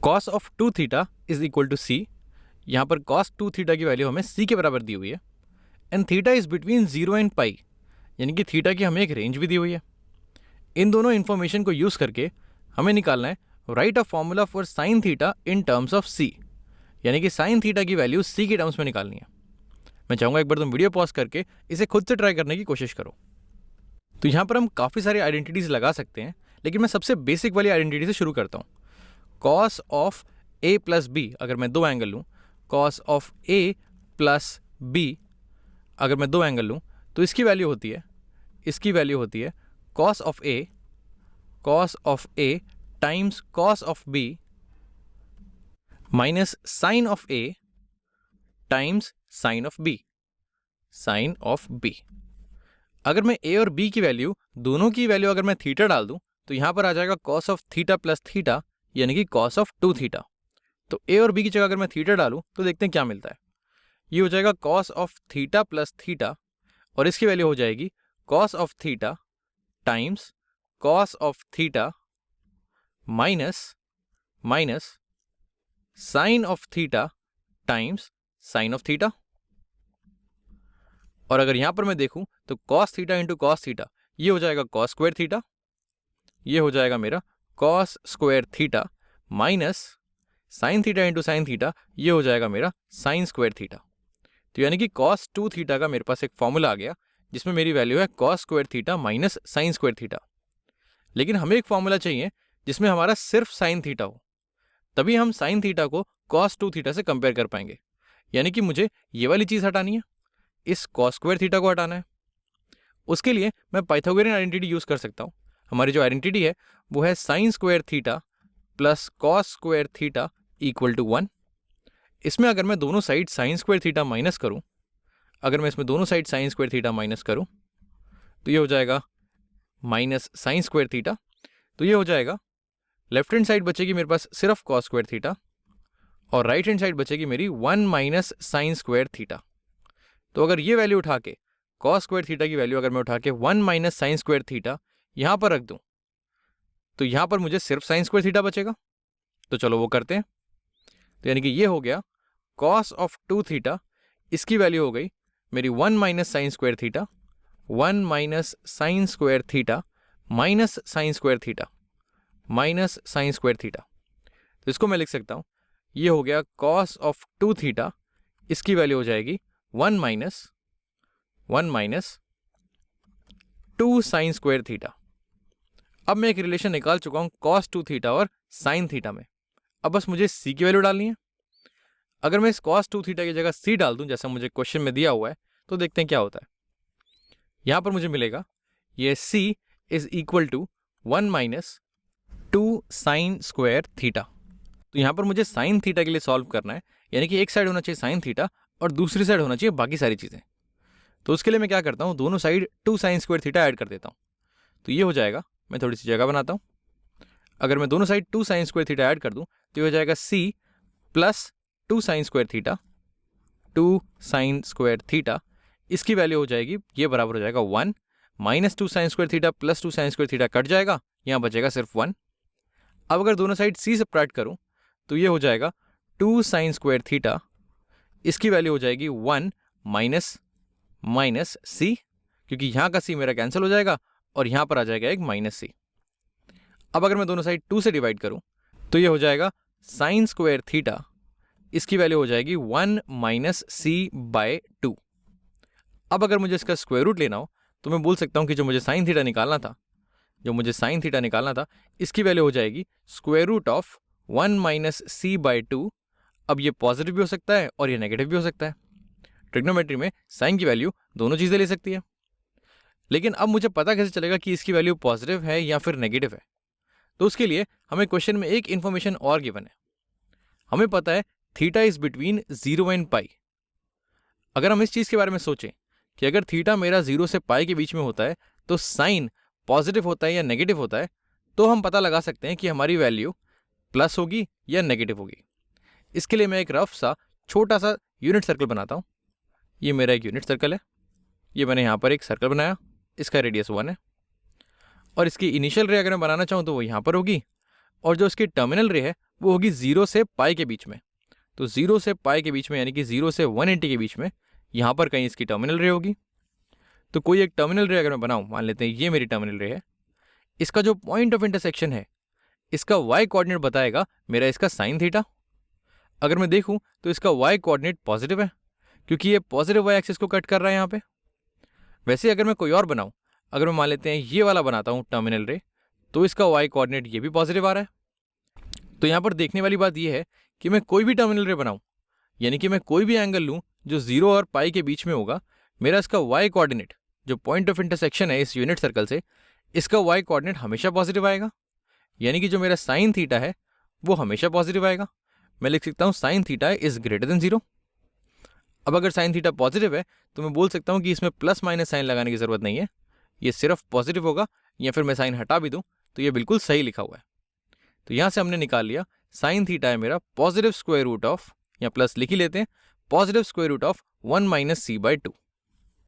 Cos of 2 theta is equal to C. यहाँ पर cos 2 theta की वैल्यू हमें सी के बराबर दी हुई है and theta is between 0 and pi, यानी कि थीटा की हमें एक रेंज भी दी हुई है। इन दोनों इन्फॉर्मेशन को यूज़ करके हमें निकालना है right uh formula for sine theta in terms of C, यानी कि साइन थीटा की वैल्यू सी के टर्म्स में निकालनी है। मैं चाहूँगा एक बार तुम वीडियो पॉज करके इसे खुद से ट्राई करने की कोशिश करो। तो यहाँ पर हम काफ़ी सारी आइडेंटिटीज़ लगा सकते हैं, लेकिन मैं सबसे बेसिक वाली आइडेंटिटी से शुरू करता हूँ। Cos of A plus B, अगर मैं दो एंगल लूँ, cos of A plus B अगर मैं दो एंगल लूँ तो इसकी वैल्यू होती है cos of A times cos of B minus sine of A times sine of B. अगर मैं ए और बी की वैल्यू, दोनों की वैल्यू अगर मैं थीटा डाल दूं तो यहां पर आ जाएगा cos of theta plus theta, यानी कि कॉस ऑफ 2 थीटा। तो ए और बी की जगह अगर मैं थीटा डालूं तो देखते हैं क्या मिलता है। ये हो जाएगा cos of theta plus theta और इसकी वैल्यू हो जाएगी cos of theta times cos of theta minus sine of theta times sine of theta. और अगर यहां पर मैं देखूं तो cos theta into cos theta, ये हो जाएगा कॉस स्क्वायर थीटा, ये हो जाएगा मेरा cos square theta minus sine theta into sine theta, ये हो जाएगा मेरा साइन स्क्वायर थीटा। तो यानी कि कॉस 2 थीटा का मेरे पास एक फॉर्मूला आ गया जिसमें मेरी वैल्यू है cos square theta minus sign square theta. लेकिन हमें एक फॉर्मूला चाहिए जिसमें हमारा सिर्फ साइन थीटा हो, तभी हम साइन थीटा को कॉस 2 थीटा से कंपेयर कर पाएंगे। यानी कि मुझे ये वाली चीज़ हटानी है, इस कॉस स्क्वायर थीटा को हटाना है। उसके लिए मैं पाइथागोरियन आइडेंटिटी यूज़ कर सकता हूँ। हमारी जो आइडेंटिटी है वो है sine square theta plus cos square theta equal to 1। इसमें अगर मैं दोनों side sine square theta minus करूँ, तो ये हो जाएगा माइनस साइन स्क्वायर थीटा। तो ये हो जाएगा, लेफ्ट हैंड साइड बचेगी मेरे पास सिर्फ कॉस स्क्वायर थीटा और राइट हैंड साइड बचेगी मेरी 1 माइनस साइन स्क्वायर थीटा। तो अगर ये वैल्यू उठा के, कॉस स्क्वायर थीटा की वैल्यू अगर मैं उठा के 1 माइनस साइन स्क्वायर थीटा यहाँ पर रख दूँ तो यहाँ पर मुझे सिर्फ साइन स्क्वायर थीटा बचेगा। तो चलो वो करते हैं। तो यानी कि ये हो गया कॉस ऑफ 2 थीटा, इसकी वैल्यू हो गई मेरी 1 minus sign square theta, 1 minus sign square theta minus sign square theta. तो इसको मैं लिख सकता हूँ, ये हो गया कॉस ऑफ 2 थीटा, इसकी वैल्यू हो जाएगी 1 माइनस 2 साइन स्क्वायर थीटा। अब मैं एक रिलेशन निकाल चुका हूँ कॉस 2 थीटा और साइन थीटा में। अब बस मुझे सी की वैल्यू डालनी है। अगर मैं इस कॉस 2 थीटा की जगह सी डाल दूं जैसा मुझे क्वेश्चन में दिया हुआ है तो देखते हैं क्या होता है। यहाँ पर मुझे मिलेगा ये C is equal to 1 minus 2 sine square theta. तो यहाँ पर मुझे साइन थीटा के लिए सॉल्व करना है, यानी कि एक साइड होना चाहिए साइन थीटा और दूसरी साइड होना चाहिए बाकी सारी चीज़ें। तो उसके लिए मैं क्या करता हूँ, दोनों side 2 sine square theta add कर देता हूँ। तो ये हो जाएगा, मैं थोड़ी सी जगह बनाता हूँ। अगर मैं दोनों side 2 sine square theta add कर दूँ तो ये हो जाएगा C plus 2 sine square theta, इसकी वैल्यू हो जाएगी, ये बराबर हो जाएगा 1 minus 2 sine square theta plus 2 sine square theta cut जाएगा, यहाँ बचेगा सिर्फ 1। अब अगर दोनों साइड सी सब्ट्रैक्ट करूँ तो ये हो जाएगा 2 साइन स्क्वायर थीटा, इसकी वैल्यू हो जाएगी 1 माइनस सी, क्योंकि यहाँ का सी मेरा कैंसिल हो जाएगा और यहाँ पर आ जाएगा एक माइनस सी। अब अगर मैं दोनों साइड 2 से डिवाइड करूँ तो ये हो जाएगा साइन स्क्वायर थीटा, इसकी वैल्यू हो जाएगी 1 माइनस सी बाय 2। अब अगर मुझे इसका स्क्वायर रूट लेना हो तो मैं बोल सकता हूँ कि जो मुझे साइन थीटा निकालना था इसकी वैल्यू हो जाएगी square root of 1 minus C by 2। अब ये पॉजिटिव भी हो सकता है और ये नेगेटिव भी हो सकता है। ट्रिग्नोमेट्री में साइन की वैल्यू दोनों चीज़ें ले सकती है। लेकिन अब मुझे पता कैसे चलेगा कि इसकी वैल्यू पॉजिटिव है या फिर नेगेटिव है? तो उसके लिए हमें क्वेश्चन में एक इन्फॉर्मेशन और गिवन है। हमें पता है theta is between 0 and pi. अगर हम इस चीज़ के बारे में सोचें कि अगर थीटा मेरा 0 से पाई के बीच में होता है तो साइन पॉजिटिव होता है या नेगेटिव होता है, तो हम पता लगा सकते हैं कि हमारी वैल्यू प्लस होगी या नेगेटिव होगी। इसके लिए मैं एक रफ सा छोटा सा यूनिट सर्कल बनाता हूँ। ये मेरा एक यूनिट सर्कल है, ये मैंने यहाँ पर एक सर्कल बनाया, इसका रेडियस 1 है और इसकी इनिशियल रे अगर मैं बनाना चाहूँ तो वो यहाँ पर होगी और जो इसकी टर्मिनल रे है वो होगी 0 से पाई के बीच में। तो 0 से पाई के बीच में यानी कि 0 से 180 के बीच में यहाँ पर कहीं इसकी टर्मिनल रे होगी। तो कोई एक टर्मिनल रे अगर मैं बनाऊँ, मान लेते हैं ये मेरी टर्मिनल रे है, इसका जो पॉइंट ऑफ इंटरसेक्शन है इसका वाई कोऑर्डिनेट बताएगा मेरा इसका साइन थीटा। अगर मैं देखूं तो इसका वाई कोऑर्डिनेट पॉजिटिव है क्योंकि ये पॉजिटिव वाई एक्सिस को कट कर रहा है यहाँ पे। वैसे अगर मैं कोई और बनाऊं, अगर मैं मान लेते हैं ये वाला बनाता हूँ टर्मिनल रे, तो इसका वाई कोऑर्डिनेट ये भी पॉजिटिव आ रहा है। तो यहाँ पर देखने वाली बात ये है कि मैं कोई भी टर्मिनल रे बनाऊँ, यानी कि मैं कोई भी एंगल लूँ जो 0 और पाई के बीच में होगा, मेरा इसका वाई कोऑर्डिनेट जो पॉइंट ऑफ इंटरसेक्शन है इस यूनिट सर्कल से, इसका वाई कोऑर्डिनेट हमेशा पॉजिटिव आएगा। यानी कि जो मेरा साइन थीटा है वो हमेशा पॉजिटिव आएगा। मैं लिख सकता हूँ sine theta is greater than 0। अब अगर साइन थीटा पॉजिटिव है तो मैं बोल सकता हूँ कि इसमें प्लस माइनस साइन लगाने की ज़रूरत नहीं है, ये सिर्फ पॉजिटिव होगा, या फिर मैं साइन हटा भी दूँ तो ये बिल्कुल सही लिखा हुआ है। तो यहाँ से हमने निकाल लिया साइन थीटा है मेरा पॉजिटिव स्क्वायर रूट ऑफ, या प्लस लिख ही लेते हैं, positive square root of 1 - c/2।